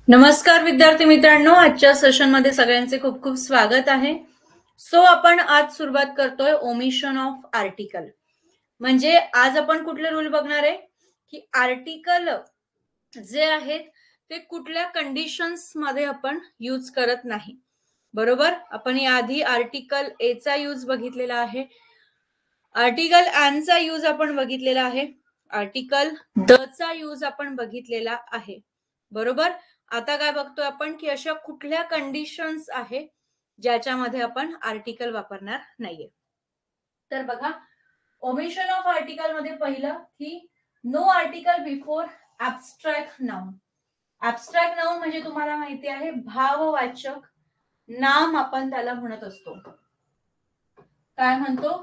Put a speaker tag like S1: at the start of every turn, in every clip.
S1: नमस्कार विद्यार्थी मित्रांनो, आजच्या सेशनमध्ये सगळ्यांचे खूप खूप स्वागत आहे. सो आपण आज सुरुवात करतोय ओमिशन ऑफ आर्टिकल. म्हणजे आज आपण कुठले रूल बघणार आहे की आर्टिकल जे आहेत ते कुठल्या कंडिशन्स मध्ये आपण यूज करत नाही. बरोबर, आपण याआधी आर्टिकल ए चा यूज बघितलेला आहे, आर्टिकल एन चा यूज आपण बघितलेला आहे, आर्टिकल द चा यूज आपण बघितलेला आहे. बरोबर, आता काय बघतोय आपण की अशा कुठल्या कंडिशन्स आहे ज्याच्यामध्ये आपण आर्टिकल वापरणार नाहीये. तर बघा, ओमिशन ऑफ आर्टिकल मध्ये पहिलं की no article before abstract noun. Abstract noun म्हणजे तुम्हाला माहिती आहे भाववाचक नाम आपण त्याला म्हणत असतो. काय म्हणतो?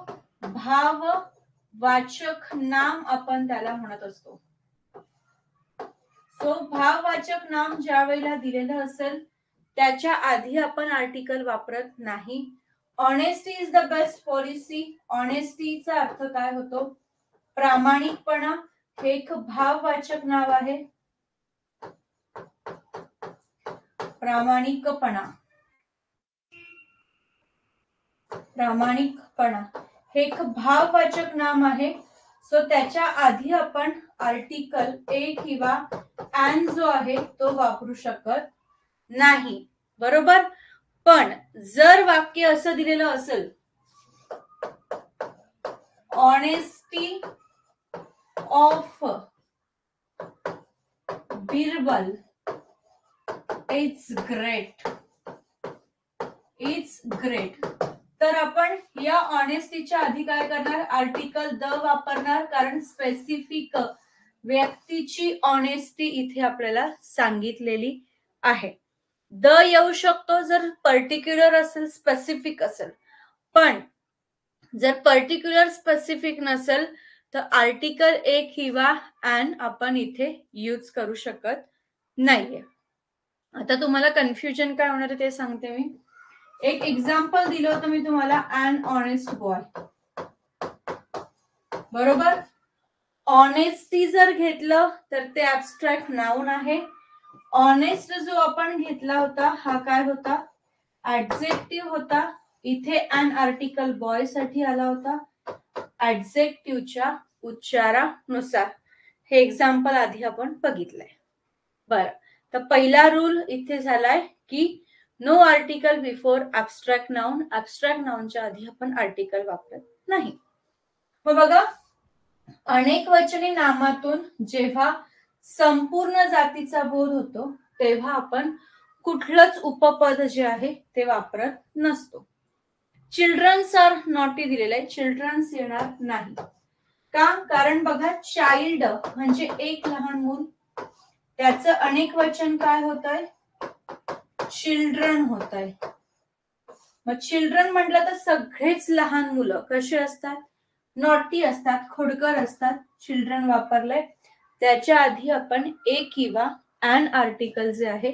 S1: भाववाचक नाम आपण त्याला म्हणत असतो. सो भाववाचक नाम ज्या वेळेला दिलेलं असेल त्याच्या आधी आपण आर्टिकल वापरत नाही. Honesty is the best policy. ऑनेस्टीचा अर्थ काय होतो? प्रामाणिकपणा. हे एक भाववाचक नाव आहे. प्रामाणिकपणा. प्रामाणिकपणा हे एक भाववाचक नाम आहे. सो त्याच्या आधी आपण आर्टिकल ए किंवा एन जो आहे तो वापरू शकत नाही. बरोबर, पण जर वाक्य असं दिलेलं असेल, honesty of Birbal it's great, it's great, तर आपण या ऑनेस्टीच्या आधी काय करणार? आर्टिकल द वापरणार, कारण स्पेसिफिक व्यक्तीची ऑनेस्टी इथे आपल्याला सांगितलेली आहे. द येऊ शकतो जर पर्टिक्युलर असेल, स्पेसिफिक असेल, पण जर पर्टिक्युलर स्पेसिफिक नसेल तर आर्टिकल ए किंवा एन आपण इथे यूज करू शकत नाहीये. आता तुम्हाला कन्फ्युजन काय होणार ते सांगते मी. एक एक्झाम्पल दिलं होतं मी तुम्हाला, अन ऑनेस्ट बॉय. बरोबर, ऑनेस्टी जर घेतलं तर ते ऍब्स्ट्रॅक्ट नाउन आहे. ऑनेस्ट जो आपण घेतला होता हा काय होता? ऍडजेक्टिव्ह होता. इथे अन आर्टिकल बॉय साठी आला होता ऍडजेक्टिव्हच्या उच्चारानुसार. हे एक्झाम्पल आधी आपण बघितलंय. बरं, तर पहिला रूल इथे झालाय की no article before abstract noun. ऍब्स्ट्रॅक्ट नाउनच्या आधी आपण आर्टिकल वापरत नाही. मग बघा, अनेक वचनी नामातून जेव्हा संपूर्ण जातीचा बोध होतो तेव्हा आपण कुठलंच उपपद जे आहे ते वापरत नसतो. चिल्ड्रन्स आर नॉटी दिलेलं आहे, चिल्ड्रन्स येणार नाही. का? कारण बघा, चाइल्ड म्हणजे एक लहान मूल, त्याचं अनेक वचन काय होत आहे? चिल्ड्रन होत आहे. मग चिल्ड्रन म्हटलं तर सगळेच लहान मुलं कसे असतात? नॉटी असतात, खोडकर असतात. चिल्ड्रन वापरलंय, त्याच्या आधी आपण ए किंवा एन आर्टिकल जे आहे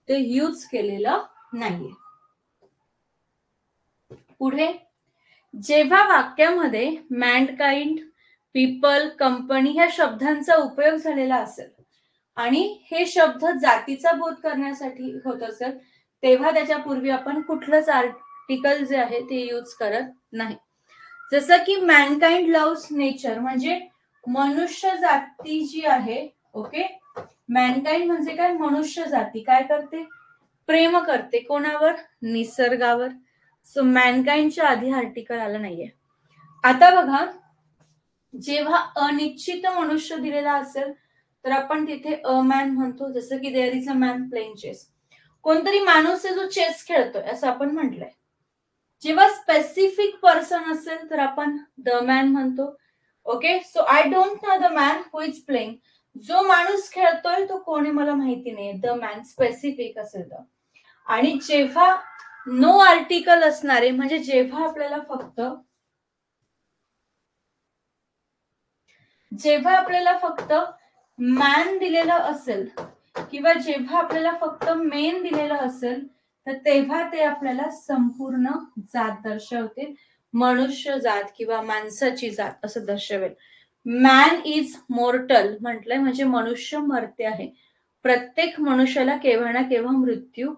S1: ते यूज केलेलं नाहीये. पुढे, जेव्हा वाक्यामध्ये मॅनकाइंड, पीपल, कंपनी ह्या शब्दांचा उपयोग झालेला असेल आणि हे शब्द जातीचा बोध करण्यासाठी होत असेल तेव्हा त्याच्या पूर्वी आपण कुठलंच आर्टिकल जे आहे ते यूज करत नाही. जसं की मॅनकाइंड लव्स नेचर, म्हणजे मनुष्य जाती जी आहे, ओके, मॅनकाइंड म्हणजे काय, मनुष्य जाती काय करते, प्रेम करते कोणावर, निसर्गावर. सो मॅनकाइंडच्या आधी आर्टिकल आलं नाहीये. आता बघा, जेव्हा अनिश्चित मनुष्य दिलेला असेल तर आपण तिथे अ मॅन म्हणतो, जसं की there is a man playing chess, कोणतरी माणूस आहे जो चेस खेळतोय असं आपण म्हटलंय. जेव्हा स्पेसिफिक पर्सन असेल तर आपण द मॅन म्हणतो. Okay, so I don't know the man who is playing, जो माणूस खेळतोय तो कोणी मला माहिती नाहीये, द मॅन स्पेसिफिक असेल तर. आणि जेव्हा नो आर्टिकल असणारे, म्हणजे जेव्हा आपल्याला फक्त मॅन दिलेलं असेल किंवा जेव्हा आपल्याला फक्त मेन दिलेलं असेल तर तेव्हा ते आपल्याला संपूर्ण जात दर्शवतील, मनुष्य जात किंवा माणसाची जात असं दर्शवेल. मॅन इज मोर्टल म्हटलंय म्हणजे मनुष्य मरते आहे. प्रत्येक मनुष्याला केव्हा ना केव्हा मृत्यू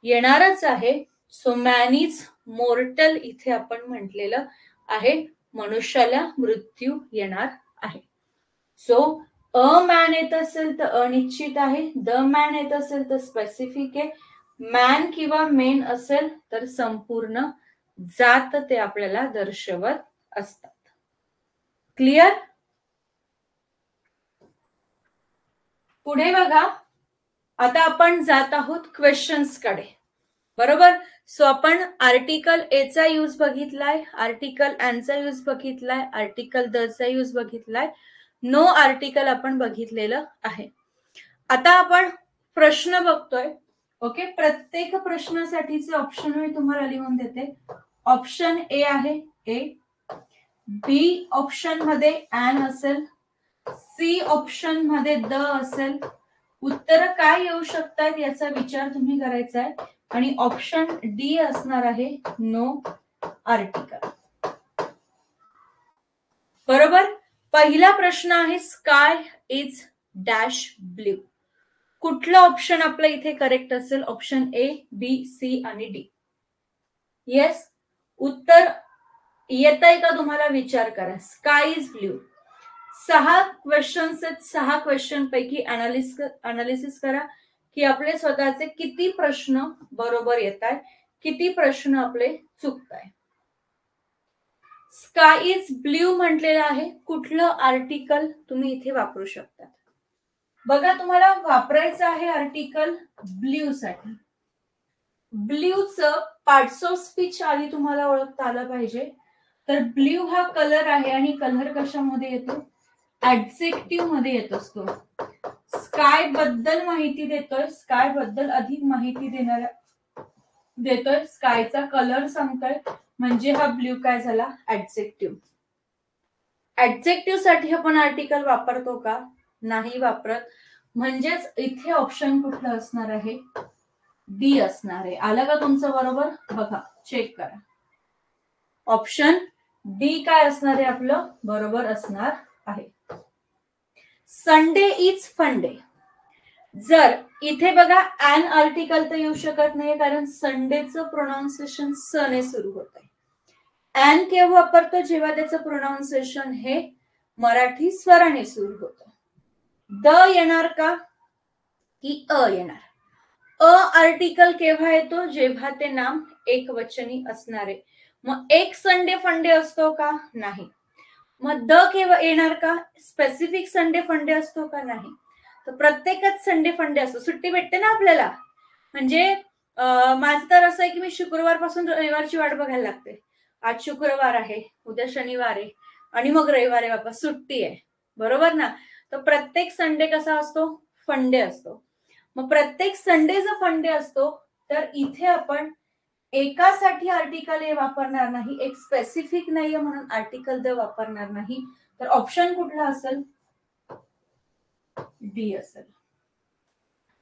S1: येणारच आहे. सो मॅन इज मोर्टल इथे आपण म्हटलेलं आहे, मनुष्याला मृत्यू येणार आहे. सो अ मॅन येत असेल तर अनिश्चित आहे, द मॅन येत असेल तर स्पेसिफिक आहे, मॅन किंवा मेन असेल तर संपूर्ण जात ते आपल्याला दर्शवत असतात. क्लिअर? पुढे बघा, आता आपण जात आहोत क्वेश्चन्स कडे, बरोबर. सो आपण आर्टिकल ए चा यूज बघितलाय, आर्टिकल एन चा यूज बघितलाय, आर्टिकल द चा यूज बघितलाय, नो आर्टिकल आपण बघितलेलं आहे. आता आपण प्रश्न बघतोय. ओके, प्रत्येक प्रश्नासाठीचे ऑप्शन मी तुम्हाला लिहून देते. ऑप्शन ए आहे ए, बी ऑप्शन मध्ये एन असेल, सी ऑप्शन मध्ये द असेल. उत्तर काय येऊ शकतात याचा विचार तुम्ही करायचा आहे. आणि ऑप्शन डी असणार आहे नो आर्टिकल. बरोबर. पहिला प्रश्न आहे स्काय इज डॅश ब्ल्यू. कुठलं ऑप्शन आपलं इथे करेक्ट असेल? ऑप्शन ए, बी, सी आणि डी. येस, उत्तर येत आहे का तुम्हाला? विचार करा. Sky is blue. 6 क्वेश्चन्स आहेत, 6 क्वेश्चन पैकी अनालिसिस करा की आपले स्वतःचे किती प्रश्न बरोबर येत आहेत, किती प्रश्न आपले चुकत आहे. स्काय इज ब्ल्यू म्हटलेलं आहे, कुठलं आर्टिकल तुम्ही इथे वापरू शकता? बघा, तुम्हाला वापरायचं आहे आर्टिकल ब्ल्यू साठी. ब्ल्यूचं पार्ट्स ऑफ स्पीच आधी तुम्हाला ओळखता आलं पाहिजे. तर ब्ल्यू हा कलर आहे आणि कलर कशामध्ये येतो? ऍडजेक्टिव्ह मध्ये येत असतो. स्काय बद्दल माहिती देतोय, स्काय बद्दल अधिक माहिती देतोय, स्कायचा कलर सांगतोय, म्हणजे हा ब्ल्यू काय झाला? ऍडजेक्टिव्ह. ऍडजेक्टिव्ह साठी आपण आर्टिकल वापरतो का? नाही वापरत. म्हणजेच इथे ऑप्शन कुठलं असणार आहे? डी असणार आहे. आलं का तुमचं बरोबर? बघा, चेक करा. ऑप्शन डी काय असणार आहे आपलं? बरोबर असणार आहे. Sunday is fun day. जर इथे बघा एन आर्टिकल तर येऊ शकत नाही, कारण संडेचं प्रोनाउन्सिएशन स ने सुरू होत आहे. एन केव्हा वापरतो? जेव्हा त्याचं प्रोनाउन्सिएशन हे मराठी स्वराने सुरू होतं. द येणार का की अ येणार? अ आर्टिकल केव्हा येतो? जेव्हा ते नाम एक वचनी असणारे. मग एक संडे फंडे असतो का? नाही. मग द केव्हा येणार का? स्पेसिफिक संडे फंडे असतो का? नाही. तर प्रत्येकच संडे फंडे असतो. सुट्टी भेटते ना आपल्याला. म्हणजे माझं तर असं आहे की मी शुक्रवारपासून रविवारची वाट बघायला लागते. आज शुक्रवार आहे, उद्या शनिवार आहे आणि मग रविवार आहे, बाबा सुट्टी आहे, बरोबर ना. तर प्रत्येक संडे कसा असतो? फंडे असतो. मग प्रत्येक संडे जर फंडे असतो तर इथे आपण एकासाठी आर्टिकल ए वापरणार नाही, एक स्पेसिफिक नाहीये म्हणून आर्टिकल द वापरणार नाही. तर ऑप्शन कुठला असेल? डी असेल.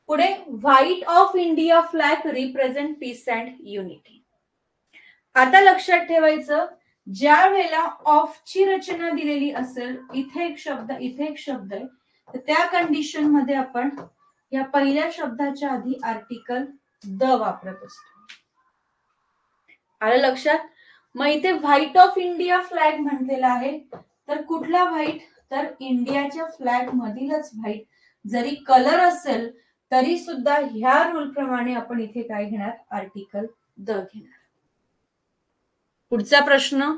S1: पुढे, white off India flag represent peace and unity. आता लक्षात ठेवायचं, ज्या वेळेला ऑफ ची रचना दिलेली असेल, इथे एक शब्द, इथे एक शब्द आहे, तर त्या कंडिशन मध्ये आपण या पहिल्या शब्दाच्या आधी आर्टिकल द वापरत असतो. आलं लक्षात? मग इथे व्हाईट ऑफ इंडिया फ्लॅग म्हटलेला आहे, तर कुठला व्हाईट? तर इंडियाच्या फ्लॅग मधीलच व्हाईट जरी कलर असेल तरी सुद्धा ह्या रूल प्रमाणे आपण इथे काय घेणार, आर्टिकल द घेणार. पुढचा प्रश्न,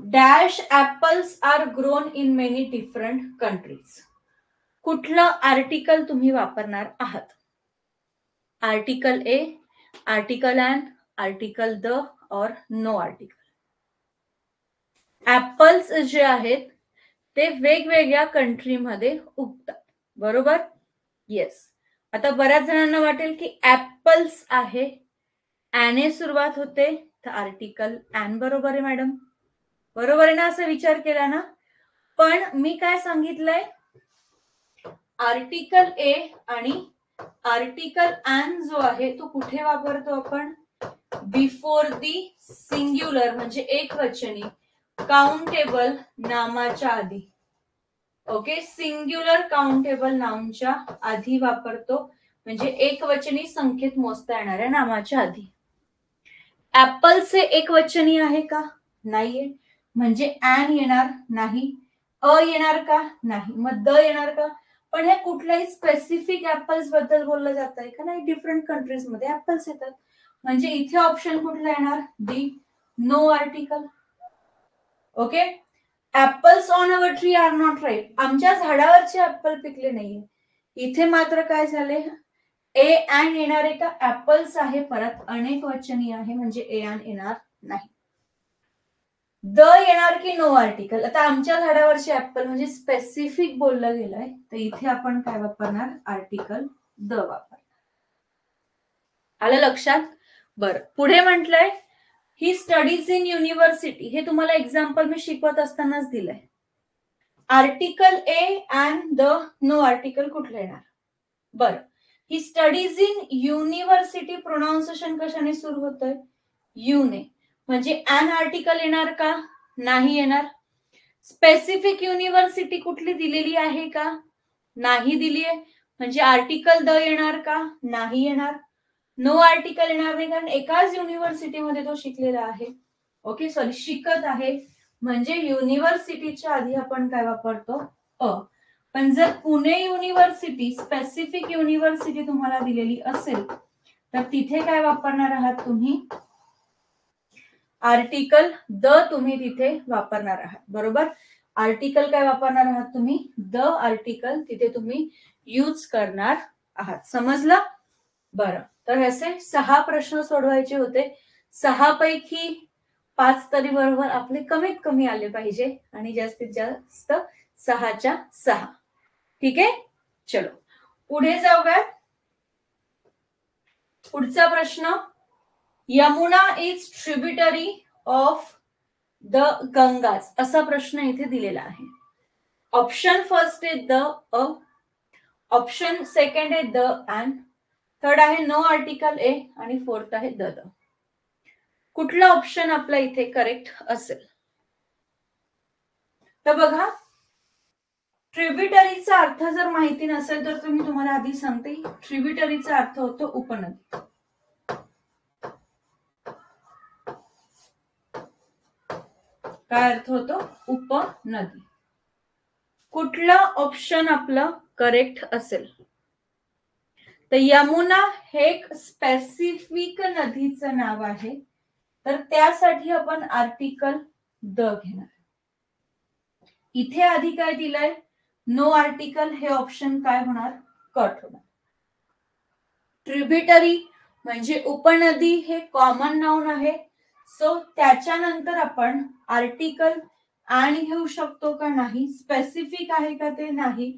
S1: dash apples are grown in many different countries. कुठलं आर्टिकल तुम्ही वापरणार आहात? Article A, article and, article the और नो आर्टिकल. ऍपल्स जे आहेत ते वेगवेगळ्या कंट्रीमध्ये उगतात, बरोबर? येस. आता बऱ्याच जणांना वाटेल की ऍपल्स आहे, ॲने सुरुवात होते, तर आर्टिकल ॲन बरोबर आहे मॅडम, बरोबर आहे ना? असं विचार केला ना. पण मी काय सांगितलंय, आर्टिकल ए आणि आर्टिकल ॲन जो आहे तो कुठे वापरतो आपण? बिफोर दी सिंग्युलर म्हणजे एकवचनी काउंटेबल नामाच्या आधी. ओके, सिंग्युलर काउंटेबल नाउनच्या आधी वापरतो, म्हणजे एकवचनी संख्येत मोजता येणाऱ्या नामाच्या आधी. ऍपल्स हे एकवचनी आहे का? नाहीये, म्हणजे ॲन येणार नाही. अ येणार का? नाही. मग द येणार का? पण हे कुठल्याही स्पेसिफिक ऍपल्स बद्दल बोललं जात आहे का? नाही, डिफरंट कंट्रीज मध्ये ऍपल्स येतात, म्हणजे इथे ऑप्शन कुठला येणार? D, no article. Okay, apples on our tree are not ripe. आमच्या झाडावरचे ऍपल पिकले नाहीये. इथे मात्र काय झाले, ए ॲन येणार आहे का? ऍपल्स आहे, परत अनेक वचनी आहे, म्हणजे ए ॲन येणार नाही. द येणार की नो आर्टिकल? आता आमच्या झाडावरचे ऍपल म्हणजे स्पेसिफिक बोललं गेलंय, तर इथे आपण काय वापरणार? आर्टिकल द वापरणार. आलं लक्षात? बरं, पुढे म्हटलंय ही स्टडीज इन युनिव्हर्सिटी. हे तुम्हाला एक्झाम्पल मी शिकवत असतानाच दिलंय. Article A and the no article कुठलं येणार? बरं, he studies in university pronunciation कशाने सुरू होतंय? यू ने, म्हणजे ॲन आर्टिकल येणार का? नाही येणार. स्पेसिफिक युनिव्हर्सिटी कुठली दिलेली आहे का? नाही दिली आहे, म्हणजे आर्टिकल द येणार का? नाही येणार. नो आर्टिकल येणार नाही, कारण एकाच युनिव्हर्सिटीमध्ये तो शिकलेला आहे. ओके, सॉरी, शिकत आहे, म्हणजे युनिव्हर्सिटीच्या आधी आपण काय वापरतो? अ. पण जर पुणे युनिव्हर्सिटी स्पेसिफिक युनिव्हर्सिटी तुम्हाला दिलेली असेल तर तिथे काय वापरणार आहात तुम्ही? आर्टिकल द तुम्ही तिथे वापरणार आहात, बरोबर? आर्टिकल काय वापरणार आहात तुम्ही? द आर्टिकल तिथे तुम्ही यूज करणार आहात. समजलं? बरं, तर असे 6 प्रश्न सोडवायचे होते. 6 पैकी 5 तरी बरोबर आपले कमीत कमी आले पाहिजे, आणि जास्तीत जास्त 6च्या 6. ठीक आहे, चलो पुढे जाऊया. पुढचा प्रश्न, Yamuna is tributary of the Gangas, असा प्रश्न इथे दिलेला आहे. ऑप्शन फर्स्ट आहे द अ, ऑप्शन सेकंड आहे द अँड, थर्ड आहे नो आर्टिकल ए, आणि फोर्थ आहे द. कुठला ऑप्शन आपला इथे करेक्ट असेल? तर बघा, ट्रिब्युटरीचा अर्थ जर माहिती नसेल तर तुम्ही तुम्हाला आधी सांगते, ट्रिब्युटरीचा अर्थ होतो उपनदी. काय अर्थ होतो? उपनदी. कुठलं ऑप्शन आपलं करेक्ट असेल? तर यमुना हे एक स्पेसिफिक नदीचं नाव आहे, तर त्यासाठी आपण आर्टिकल द घेणार. इथे आधी काय दिलंय? नो आर्टिकल, हे ऑप्शन काय होणार? कट होणार. ट्रिब्युटरी म्हणजे उपनदी हे कॉमन नाउन आहे, सो त्याच्यानंतर आपण आर्टिकल आणि घेऊ शकतो का? नाही. स्पेसिफिक आहे का? ते नाही,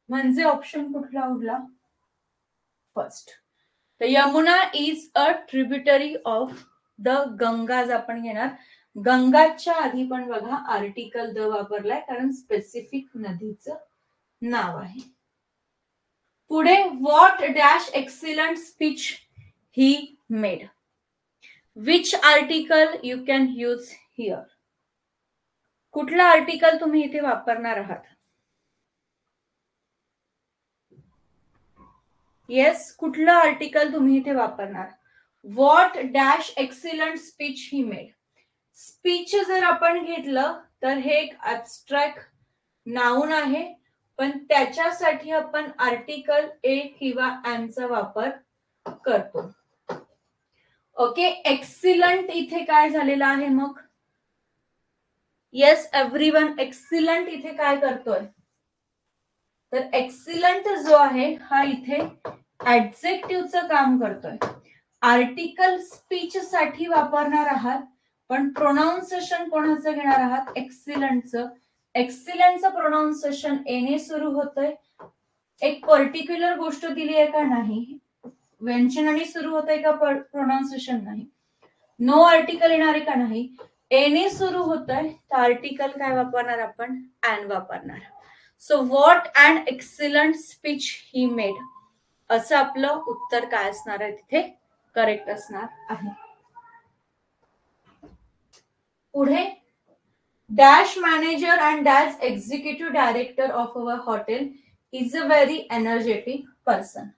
S1: म्हणजे ऑप्शन कुठला उरला? फर्स्ट. तर Yamuna is a tributary of the Gangas आपण घेणार. गंगाच्या आधी पण बघा आर्टिकल द वापरलाय, कारण स्पेसिफिक नदीचं नाव आहे. पुढे, what dash excellent speech he made. Which article you can use here. कुठला आर्टिकल तुम्ही इथे वापरणार आहात? येस, कुठलं आर्टिकल तुम्ही इथे वापरणार? What dash excellent speech he made. Speech जर आपण घेतलं तर हे एक ऍब्स्ट्रॅक्ट नाऊन आहे, पण त्याच्यासाठी आपण आर्टिकल ए किंवा चा वापर करतो. ओके, एक्सिलंट इथे काय झालेलं आहे मग? येस एव्हरीवन, एक्सिलंट इथे काय करतोय? तर एक्सिलंट जो आहे हा इथे ऍडजेक्टिव्हचं काम करतोय. आर्टिकल स्पीच साठी वापरणार आहात, पण प्रोनाउन्सिएशन कोणाचं घेणार आहात? एक्सिलंटचं. एक्सिलंटचं प्रोनाउन्सिएशन एने सुरू होतंय. एक पर्टिक्युलर गोष्ट दिली आहे का? नाही. व्यंजनाने सुरू होतंय का प्रोनाउन्सिएशन? नाही. नो आर्टिकल येणार आहे का? नाही. एने सुरू होतंय, तर आर्टिकल काय वापरणार आपण? ॲन वापरणार. So what and excellent speech he made, असं आपलं उत्तर काय असणार आहे? तिथे करेक्ट असणार आहे. पुढे, dash manager and dash executive director of our hotel is a very energetic person.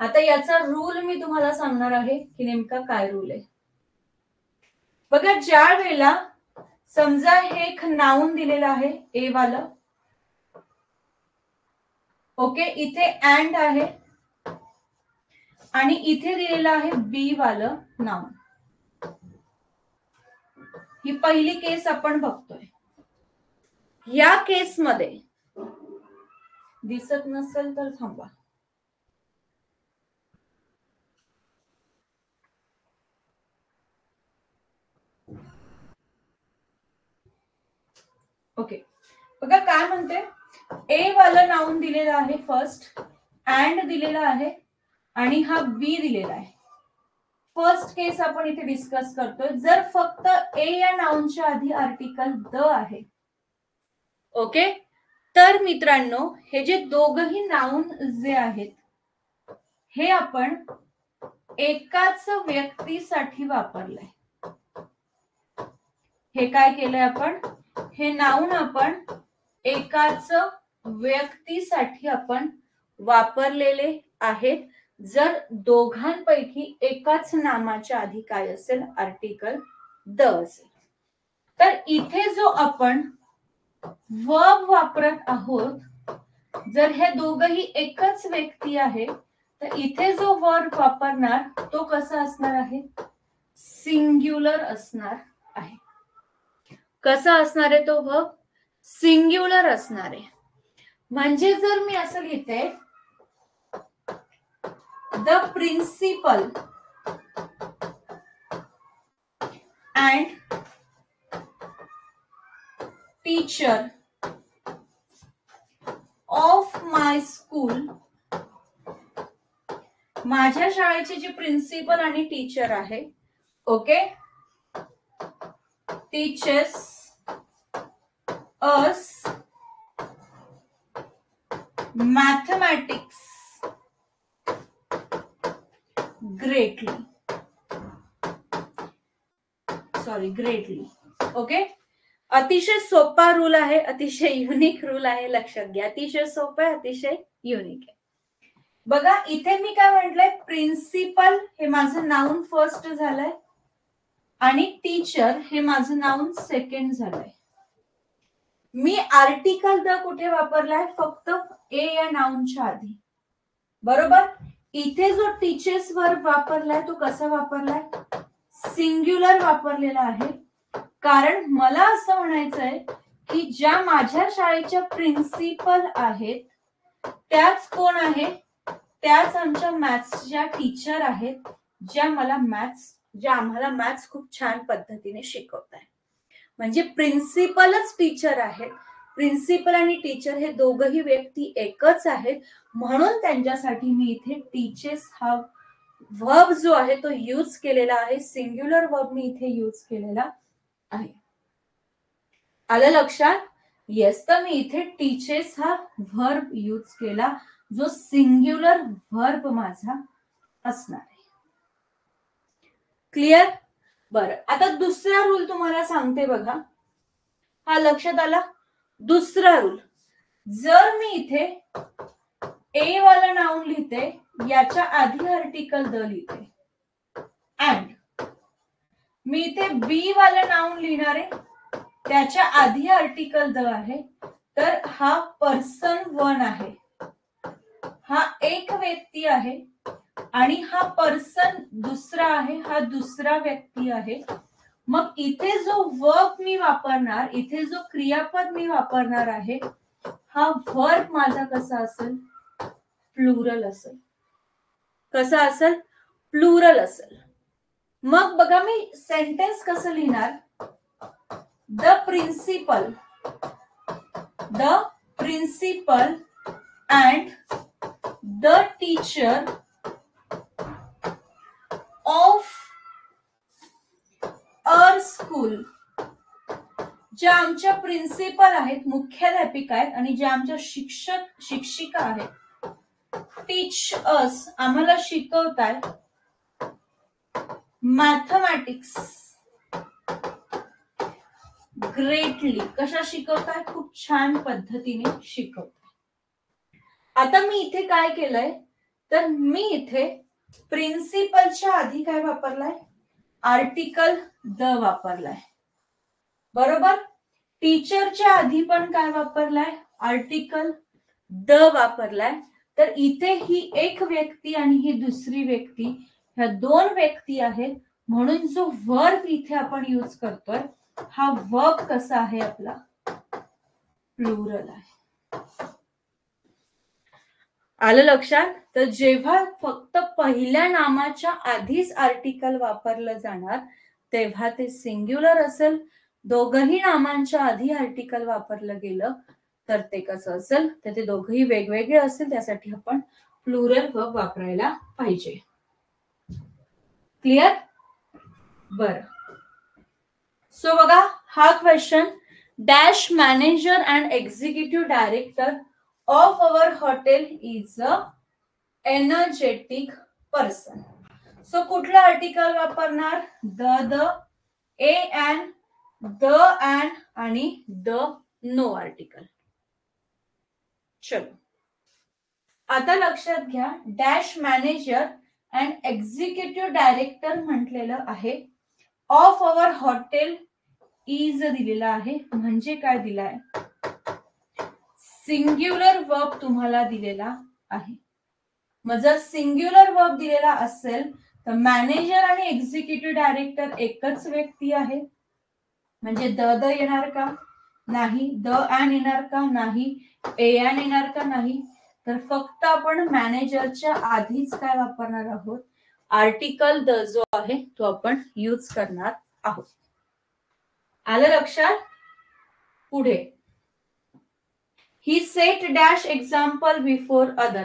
S1: आता याचा रूल मी तुम्हाला सांगणार आहे की नेमका काय रूल आहे. बघा, ज्या वेळेला समजा हे एक नाऊन दिलेलं आहे ए वालं, ओके, इथे अँड आहे आणि इथे दिलेलं आहे बी वालं नाऊन. ही पहिली केस आपण बघतोय. या केसमध्ये दिसत नसेल तर थांबा. ओके, बघा काय म्हणते, ए वाला नाऊन दिलेला आहे फर्स्ट, अँड दिलेला आहे आणि हा बी दिलेला आहे. फर्स्ट केस आपण इथे डिस्कस करतोय. जर फक्त ए या नाऊनच्या आधी आर्टिकल द आहे, ओके, तर मित्रांनो हे जे दोघही नाऊन जे आहेत हे आपण एकाच व्यक्तीसाठी वापरलंय. हे काय केलंय आपण? हे नाऊन आपण एकाच व्यक्तीसाठी आपण वापरलेले आहेत, जर दोघांपैकी एकाच नामाच्या आधी काय असेल? आर्टिकल द असेल. तर इथे जो आपण वर्ब वापरत आहोत, जर हे दोघही एकच व्यक्ती आहे, तर इथे जो वर्ब वापरणार तो कसा असणार आहे? सिंग्युलर असणार आहे. कसा असणार आहे तो वर्ब? सिंग्युलर असणार आहे. म्हणजे जर मी असं लिहिते, the principal and teacher of my school, माझ्या शाळेचे जे प्रिन्सिपल आणि टीचर आहे, okay, teachers us mathematics greatly. Greatly. Okay, अतिशय सोपा रूल आहे, अतिशय युनिक रूल आहे, लक्षात घ्या. अतिशय सोपा आहे, अतिशय युनिक आहे. बघा इथे मी काय म्हटलंय, प्रिन्सिपल हे माझं नाऊन फर्स्ट झालंय आणि टीचर हे माझं नाऊन सेकंड झालंय. मी आर्टिकल द कुठे वापरलाय? फक्त ए या नाऊनच्या आधी, बरोबर. इथे जो टीचर्स वर्ब वापरलाय तो कसा वापरलाय? सिंग्युलर वापरलेला आहे. कारण मला असं म्हणायचंय की ज्या माझ्या शाळेच्या प्रिन्सिपल आहेत त्याच कोण आहे? त्याच आमच्या मॅथ्सच्या टीचर आहेत, ज्या आम्हाला मॅथ्स खूप छान पद्धतीने शिकवत आहे. म्हणजे प्रिन्सिपलच टीचर आहेत. प्रिन्सिपल आणि टीचर हे दोघही व्यक्ती एकच आहेत, म्हणून त्यांच्यासाठी मी इथे टीचर्स हा वर्ब जो आहे तो यूज केलेला आहे. सिंग्युलर वर्ब मी इथे यूज केलेला आहे. आलं लक्षात? येस, तर मी इथे टीचर्स हा वर्ब यूज केला, जो सिंग्युलर वर्ब माझा असणार आहे. क्लिअर? बरं, आता दुसरा रूल तुम्हाला सांगते बघा. हा लक्षात आला? दुसरा रूल, जर मी इथे ए वाला नाऊन लिहिते, याच्या आधी आर्टिकल द लिहिते, अँड मी इथे बी वाला नाऊन लिहिणार आहे, त्याच्या आधी आर्टिकल द आहे, तर हा पर्सन वन आहे, हा एक व्यक्ती आहे आणि हा पर्सन दुसरा आहे, हा दुसरा व्यक्ती आहे. मग इथे जो वर्ब मी वापरणार, इथे जो क्रियापद मी वापरणार आहे, हा वर्ब माझा कसा असेल, प्लुरल असेल. कसा असेल, प्लुरल असेल. मग बघा मी सेंटेन्स कसं लिहिणार, the principal and the teacher of our school. ज्या आमच्या प्रिन्सिपल आहेत, मुख्याध्यापिका आहेत आणि ज्या आमच्या शिक्षिका आहेत, टीच अस आम्हाला शिकवताय मॅथमॅटिक्स ग्रेटली. कशा शिकवताय, खूप छान पद्धतीने शिकवताय. आता मी इथे काय केलंय, तर मी इथे प्रिन्सिपलच्या आधी काय वापरलाय, आर्टिकल द वापरलाय, बरोबर. टीचरच्या आधी पण काय वापरलाय, आर्टिकल द वापरलाय. तर इथे ही एक व्यक्ती आणि ही दुसरी व्यक्ती, ह्या दोन व्यक्ती आहेत, म्हणून जो वर्ब इथे आपण यूज करतोय, हा वर्ब कसा आहे आपला, प्लुरल आहे. आलं लक्षात. तर जेव्हा फक्त पहिल्या नामाच्या आधीच आर्टिकल वापरलं जाणार तेव्हा ते सिंग्युलर असेल. दोघही नामांच्या आधी आर्टिकल वापरलं गेलं तर ते कसं असेल, तर ते दोघही वेगवेगळे असेल. त्यासाठी आपण प्लुरल वर्ब वापरायला पाहिजे. क्लिअर. बर. सो बघा हा question, dash manager and executive director of our hotel is a energetic person. So कुठलं आर्टिकल वापरणार, the A and the and आणि द नो आर्टिकल. चलो आता लक्षात घ्या, dash manager and executive director म्हटलेलं आहे, ऑफ अवर हॉटेल इज दिलेला आहे, म्हणजे काय दिलाय, सिंग्युलर वर्ब तुम्हाला दिलेला आहे. मग जर सिंग्युलर वर्ब दिलेला असेल तर मॅनेजर आणि एक्झिक्युटिव्ह डायरेक्टर एकच व्यक्ती आहे, म्हणजे द येणार का, नाही. द अँड येणार का, नाही. ए अँड येणार का, नाही. तर फक्त आपण मॅनेजरच्या आधीच काय वापरणार आहोत, आर्टिकल द जो आहे तो आपण यूज करणार आहोत. आलं लक्षात. पुढे, he set dash example before other,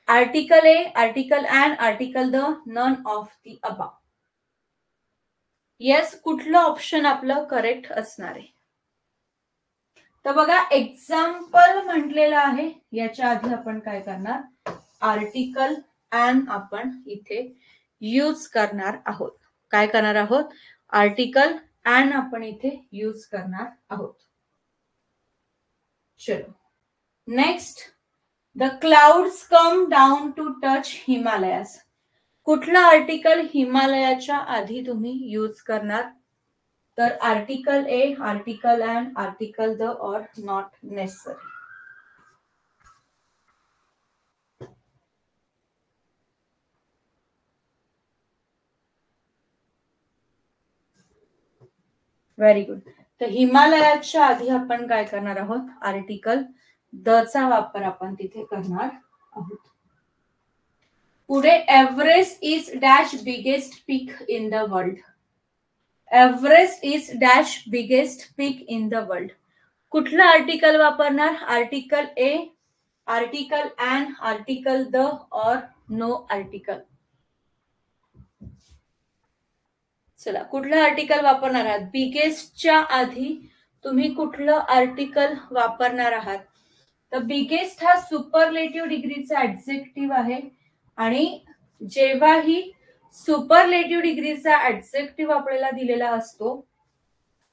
S1: article A, article and, article the, none of the above. Yes, कुठलं ऑप्शन आपलं करेक्ट असणार आहे. तर बघा एक्झाम्पल म्हटलेलं आहे, याच्या आधी आपण काय करणार, आर्टिकल अँड आपण इथे यूज करणार आहोत. काय करणार आहोत, आर्टिकल अँड आपण इथे यूज करणार आहोत. चलो next, the clouds come down to touch Himalayas. कुठलं आर्टिकल हिमालयाच्या आधी तुम्ही यूज करणार, तर article A, article and, article the or not necessary. Very good. तर हिमालयाच्या आधी आपण काय करणार आहोत, आर्टिकल द चा वापर आपण तिथे करणार आहोत. पुढे, Everest is dash biggest peak in the world. Everest is dash biggest peak in the world. कुठलं आर्टिकल वापरणार, article a, article and, article the और नो आर्टिकल. चला कुठलं आर्टिकल वापरणार आहात, बिगेस्टच्या आधी तुम्ही कुठलं आर्टिकल वापरणार आहात, तर बिगेस्ट हा सुपरलेटिव्ह डिग्रीचा ऍडजेक्टिव्ह आहे आणि जेव्हाही सुपरलेटिव्ह डिग्रीचा ऍडजेक्टिव्ह आपल्याला दिलेला असतो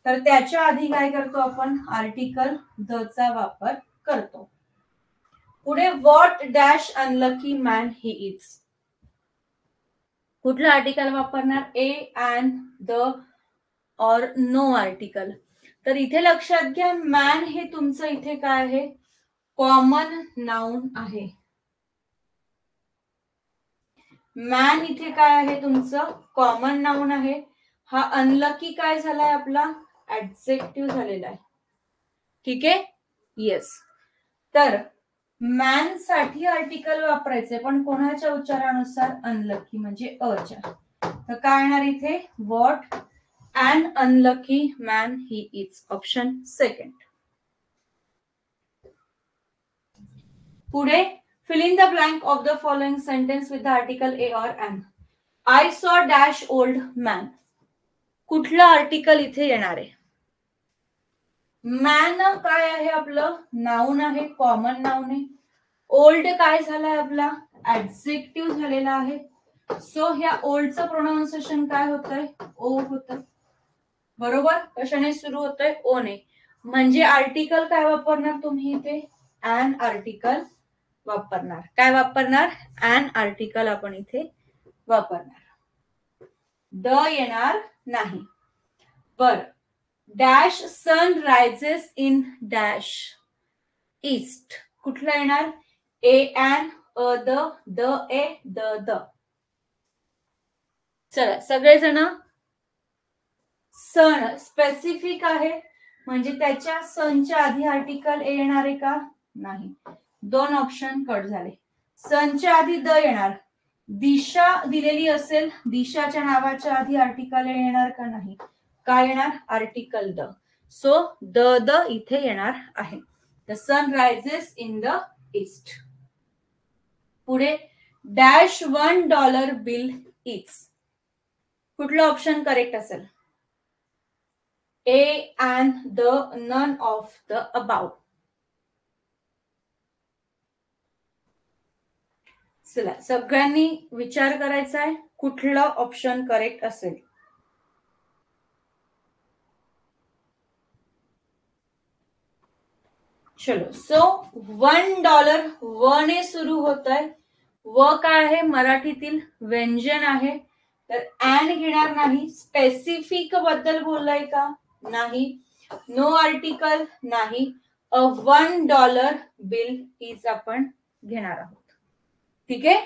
S1: तर त्याच्या आधी काय करतो आपण, आर्टिकल द चा वापर करतो. पुढे, what dash unlucky man he is. कुठलं आर्टिकल वापरणार, ए अँड द और नो आर्टिकल. तर इथे लक्षात घ्या, मॅन हे तुमचं इथे काय आहे, कॉमन नाउन आहे. मॅन इथे काय आहे तुमचं, कॉमन नाउन आहे. हा अनलकी काय झालाय आपला, ऍडजेक्टिव्ह झालेला आहे. ठीक आहे, येस. तर मॅन साठी आर्टिकल वापरायचे, पण कोणाच्या उच्चारानुसार, अनलकी म्हणजे अच्या. तर काय येणार इथे, what an unlucky man he is. Option second. पुढे, fill in the blank of the following sentence with the article a or an. I saw dash old man. कुठलं आर्टिकल इथे येणार आहे, मॅन काय आहे आपलं, नाउन आहे, कॉमन नाउन आहे. ओल्ड काय झालाय आपला, ऍडजेक्टिव्ह झालेला आहे. सो ह्या ओल्डचं प्रोनाउन्सिएशन काय होतंय, ओ होतं. बरोबर, कशाने सुरू होतंय, ओ ने. म्हणजे आर्टिकल काय वापरणार तुम्ही इथे, ॲन आर्टिकल वापरणार. काय वापरणार, ॲन आर्टिकल आपण इथे वापरणार. द येणार नाही. बर, dash sun rises in dash east. कुठला येणार, a an, a the a the. चला सगळेजण, सन स्पेसिफिक आहे, म्हणजे त्याच्या सनच्या आधी आर्टिकल ए येणार आहे का, नाही. दोन ऑप्शन कट झाले. सनच्या आधी द येणार, दिशा दिलेली असेल, दिशाच्या नावाच्या आधी आर्टिकल ए येणार का, नाही. काय येणार, आर्टिकल द. सो द इथे येणार आहे. The sun rises in the east. पुढे, डॅश $1 बिल इज. कुठलं ऑप्शन करेक्ट असेल, A and the, none of the above. चला सगळ्यांनी विचार करायचा आहे, कुठलं ऑप्शन करेक्ट असेल. चलो, सो $1 व ने सुरू होत आहे. व काय आहे, मराठीतील व्यंजन आहे. तर ॲन घेणार नाही. स्पेसिफिक बद्दल बोललाय का, नाही. नो आर्टिकल, नाही. अ $1 बिल इज आपण घेणार आहोत. ठीक आहे.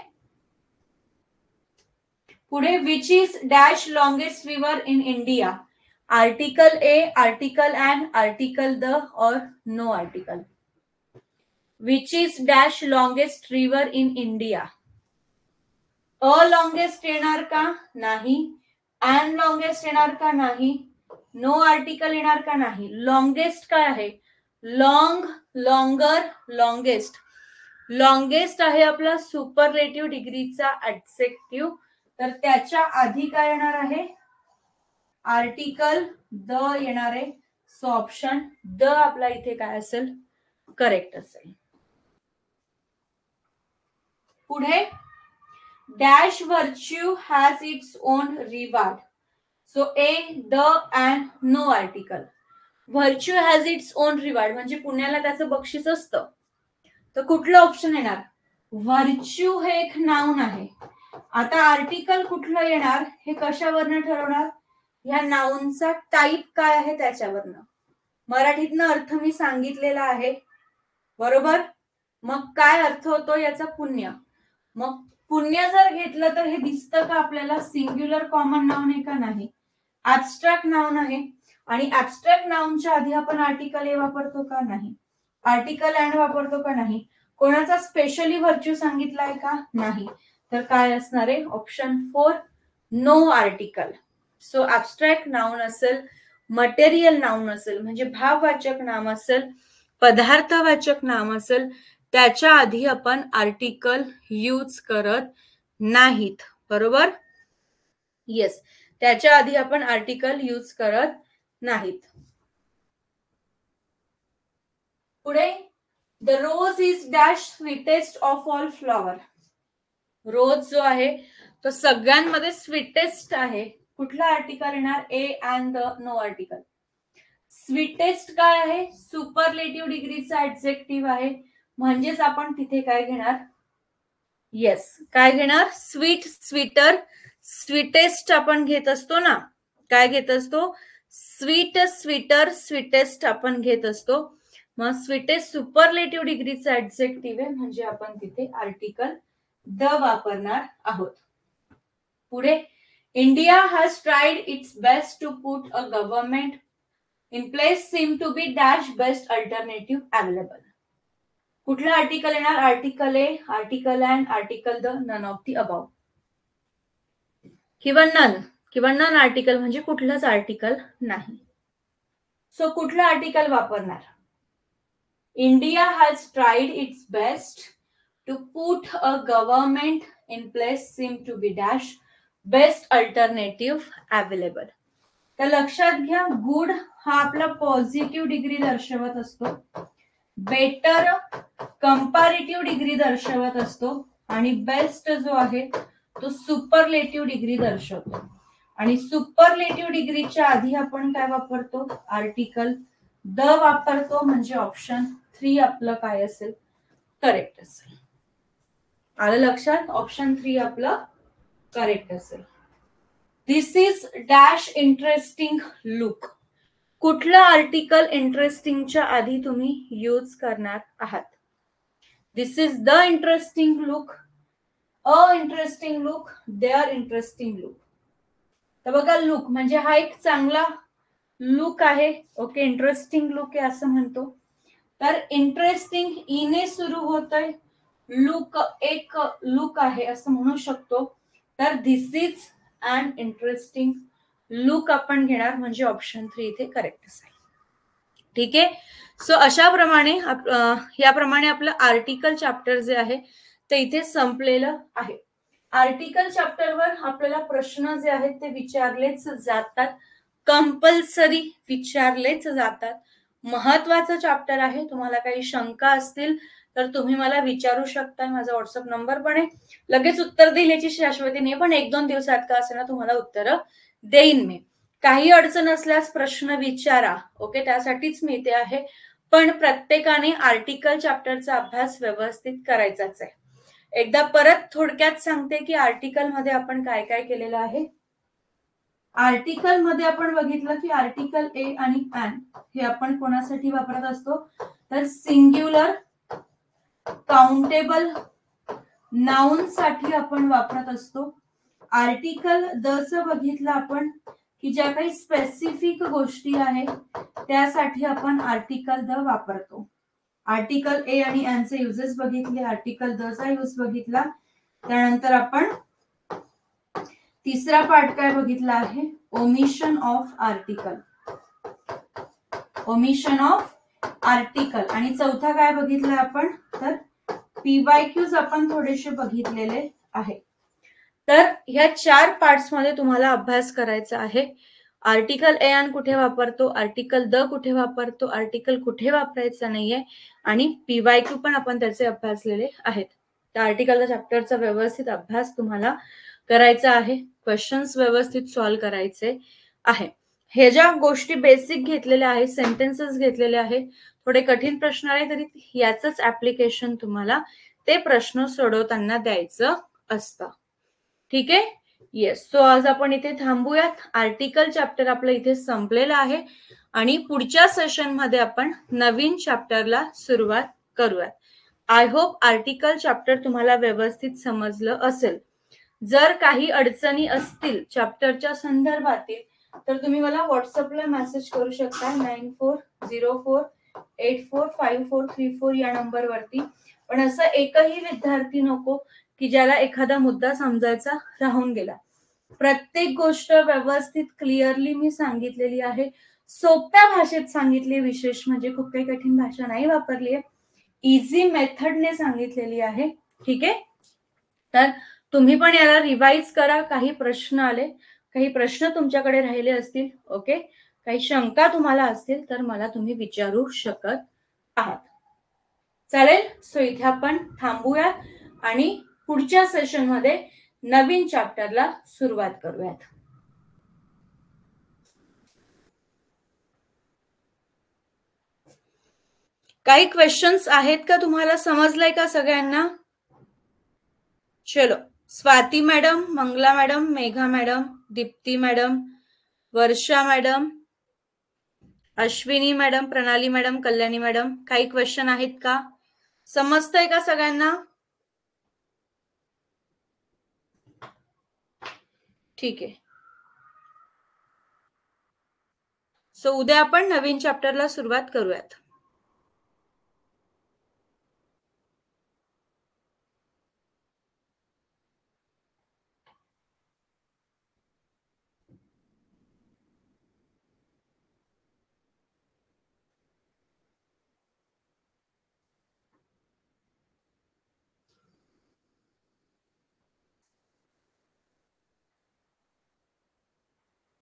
S1: पुढे, which is dash longest river in India. Article A, article an, article the और no article. Which is dash longest river in India. A longest येणार का, नाही. ॲन लॉंगेस्ट येणार का, नाही. नो आर्टिकल येणार का, नाही. लॉंगेस्ट काय आहे, लॉंग, लॉंगर, लॉंगेस्ट. लॉंगेस्ट आहे आपला सुपरलेटिव्ह डिग्रीचा ऍडजेक्टिव्ह. तर त्याच्या आधी काय येणार आहे, आर्टिकल द येणार आहे. सो ऑप्शन द आपला इथे काय असेल, करेक्ट असेल. पुढे, dash virtue has its own reward. So A, the and no article. Virtue has its own reward म्हणजे पुण्याला त्याचं बक्षीस असतं. तर कुठलं ऑप्शन येणार, व्हर्च्यू हे एक नाउन आहे. आता आर्टिकल कुठलं येणार हे कशावरनं ठरवणार, ह्या नाउनचा टाईप काय आहे त्याच्यावरनं. मराठीतनं अर्थ मी सांगितलेला आहे, बरोबर. मग काय अर्थ होतो याचा, पुण्य. मग पुण्य जर घेतलं तर हे दिसतं का आपल्याला, सिंग्युलर कॉमन नाउन आहे का, नाही. ऍब्स्ट्रॅक्ट नाउन आहे, आणि ऍब्स्ट्रॅक्ट नाउनच्या आधी आपण आर्टिकल ए वापरतो का, नाही. आर्टिकल अँड वापरतो का, नाही. कोणाचा स्पेशली व्हर्च्यू सांगितलाय का, नाही. तर काय असणार आहे, option 4, no article. So abstract noun असेल, मटेरियल नाउन असेल म्हणजे भाववाचक नाम असेल, पदार्थवाचक नाम असेल, त्याच्या आधी आपण आर्टिकल यूज करत नाहीत. बरोबर, येस. त्याच्या आधी आपण आर्टिकल यूज करत नाहीत. पुढे, the rose is dash sweetest of all flower. Rose जो आहे तो सगळ्यांमध्ये स्वीटेस्ट आहे. कुठला आर्टिकल येणार, a and the, no article. Sweetest काय आहे, सुपरलेटिव्ह डिग्रीचा ऍडजेक्टिव्ह आहे, म्हणजेच आपण तिथे काय घेणार, येस, काय घेणार, स्वीट, स्वीटर, स्वीटेस्ट आपण घेत असतो ना. काय घेत असतो, स्वीट, स्वीटर, स्वीटेस्ट आपण घेत असतो. मग स्वीटेस्ट सुपरलेटिव्ह डिग्रीचा ऍडजेक्टिव्ह आहे, म्हणजे आपण तिथे आर्टिकल द वापरणार आहोत. पुढे, India has tried its best to put a government in place seem to be dash best alternative available. कुठलं आर्टिकल येणार? Article A, article and, article the, none of the above किंवा none article म्हणजे कुठलंच article नाही. So कुठलं article वापरणार? India has tried its best to put a government in place seem to be dash best alternative available. तर लक्षात घ्या, good हा आपला पॉझिटिव्ह डिग्री दर्शवत असतो, बेटर कंपॅरेटिव्ह डिग्री दर्शवत असतो, आणि बेस्ट जो आहे तो सुपरलेटिव्ह डिग्री दर्शवतो. आणि सुपरलेटिव्ह डिग्रीच्या आधी आपण काय वापरतो? आर्टिकल द वापरतो, म्हणजे ऑप्शन 3 आपलं काय असेल? करेक्ट असेल. आलं लक्षात? ऑप्शन 3 आपलं करेक्ट असेल. This is dash interesting look. कुठलं आर्टिकल इंटरेस्टिंगच्या आधी तुम्ही यूज करणार आहात? This is the interesting look, a interesting look, there interesting look. तर बघा, लुक म्हणजे हा एक चांगला लुक आहे. ओके, इंटरेस्टिंग लुक आहे असं म्हणतो. तर इंटरेस्टिंग ईने सुरू होतोय, लुक एक लुक आहे असं म्हणू शकतो. तर दिस इज अँड इंटरेस्टिंग लुक आपण घेणार, म्हणजे ऑप्शन 3 इथे करेक्ट असेल. ठीक आहे. सो अशा प्रमाणे याप्रमाणे आपलं आर्टिकल चॅप्टर जे आहे ते इथे संपलेलं आहे. आर्टिकल चॅप्टरवर आपल्याला प्रश्न जे आहेत ते विचारलेच जातात, कंपल्सरी विचारलेच जातात. महत्वाचं चॅप्टर आहे. तुम्हाला काही शंका असतील तर तुम्ही मला विचारू शकता. माझा व्हॉट्सअप नंबर पण आहे. लगेच उत्तर देईल याची शाश्वती नाही, पण 1-2 दिवसात का असेना तुम्हाला उत्तर देईन मी. काही अडचण असल्यास प्रश्न विचारा. ओके, त्यासाठीच मी इथे आहे. पण प्रत्येकाने आर्टिकल चॅप्टरचा अभ्यास व्यवस्थित करायचाच आहे. एकदा परत थोडक्यात सांगते की आर्टिकल मध्ये आपण काय काय केलेलं आहे. आर्टिकल मध्ये आपण बघितलं की आर्टिकल ए आणि अन हे आपण कोणासाठी वापरत असतो? तर सिंग्युलर काउंटेबल नाउन साठी आपण वापरत असतो. आर्टिकल द चं बघितलं आपण की ज्या काही स्पेसिफिक गोष्टी आहेत त्यासाठी आपण आर्टिकल द वापरतो. आर्टिकल ए आणि अनचे युजेस बघितले, आर्टिकल द चा यूज बघितला. त्यानंतर आपण तिसरा पार्ट काय बघितला आहे? Omission of article, omission of article. आणि चौथा काय बघितला आपण? तर पीवायक्यूज आपण थोडेसे बघितलेले आहे. तर ह्या 4 पार्ट्स मध्ये तुम्हाला अभ्यास करायचा आहे. आर्टिकल ए अन कुठे वापरतो, आर्टिकल द कुठे वापरतो, आर्टिकल कुठे वापरायचं नाहीये, आणि पीवायक्यू पण आपण त्याचे अभ्यासलेले आहेत. त्या आर्टिकल चॅप्टरचा व्यवस्थित अभ्यास तुम्हाला करायचा आहे. क्वेश्चन्स व्यवस्थित सॉल्व्ह करायचे आहे. हे ज्या गोष्टी बेसिक घेतलेल्या आहेत, सेंटेन्सेस घेतलेले आहेत, थोडे कठीण प्रश्न आहे तरी याचंच ऍप्लिकेशन तुम्हाला ते प्रश्न सोडवताना द्यायचं असतं. ठीक आहे. येस. सो आज आपण इथे थांबूयात. आर्टिकल चॅप्टर आपलं इथे संपलेलं आहे आणि पुढच्या सेशन मध्ये आपण नवीन चॅप्टरला सुरुवात करूयात. आय होप आर्टिकल चॅप्टर तुम्हाला व्यवस्थित समजलं असेल. जर काही अडचणी असतील चॅप्टरच्या संदर्भातील तर तुम्ही मला व्हॉट्सअपला मेसेज करू शकता 9404845434 या नंबरवरती. पण असं एकही विद्यार्थी नको की ज्याला एखादा मुद्दा समजायचा राहून गेला. प्रत्येक गोष्ट व्यवस्थित क्लिअरली मी सांगितलेली आहे, सोप्या भाषेत सांगितली. विशेष म्हणजे खूप काही कठीण भाषा नाही वापरली आहे, इझी मेथडने सांगितलेली आहे. ठीक आहे. तर तुम्ही पण याला रिवाइज करा. काही प्रश्न आले, काही प्रश्न तुमच्याकडे राहिले असतील, ओके, काही शंका तुम्हाला असतील तर मला तुम्ही विचारू शकत आहात. चालेल. सो इथे आपण थांबूयात आणि पुढच्या सेशन मध्ये नवीन चॅप्टरला सुरुवात करूयात. काही क्वेश्चन्स आहेत का? तुम्हाला समजलंय का सगळ्यांना? चलो. Swati madam, Mangala madam, Megha madam, Deepti madam, Varsha madam, Ashwini madam, Pranali madam, Kalyani madam, काही क्वेश्चन आहेत का? समजतंय का सगळ्यांना? ठीक आहे. सो उद्या आपण नवीन चॅप्टरला सुरुवात करूयात.